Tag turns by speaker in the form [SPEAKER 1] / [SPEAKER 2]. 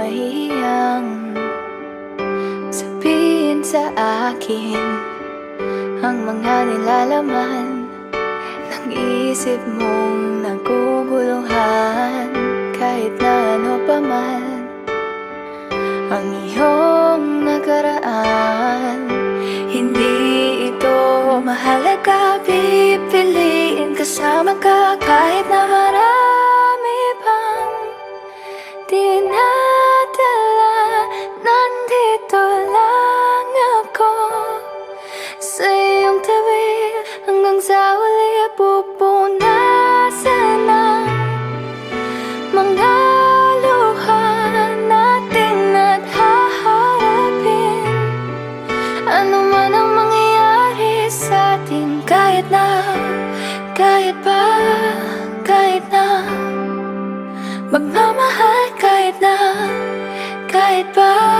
[SPEAKER 1] mahihiyang sabihin sa akin ang mga nilalaman ng isip mong naguguluhan. Kahit na ano pa man ang iyong nakaraan, hindi ito mahalaga. Pipiliin kasama ka kahit na marami pang dinadala. Nandito lang ako sa iyong tabi hanggang sa huli. Pupunasan ang mga luha natin at haharapin ano man ang mangyayari sa atin. Kahit na magmamahal, kahit pa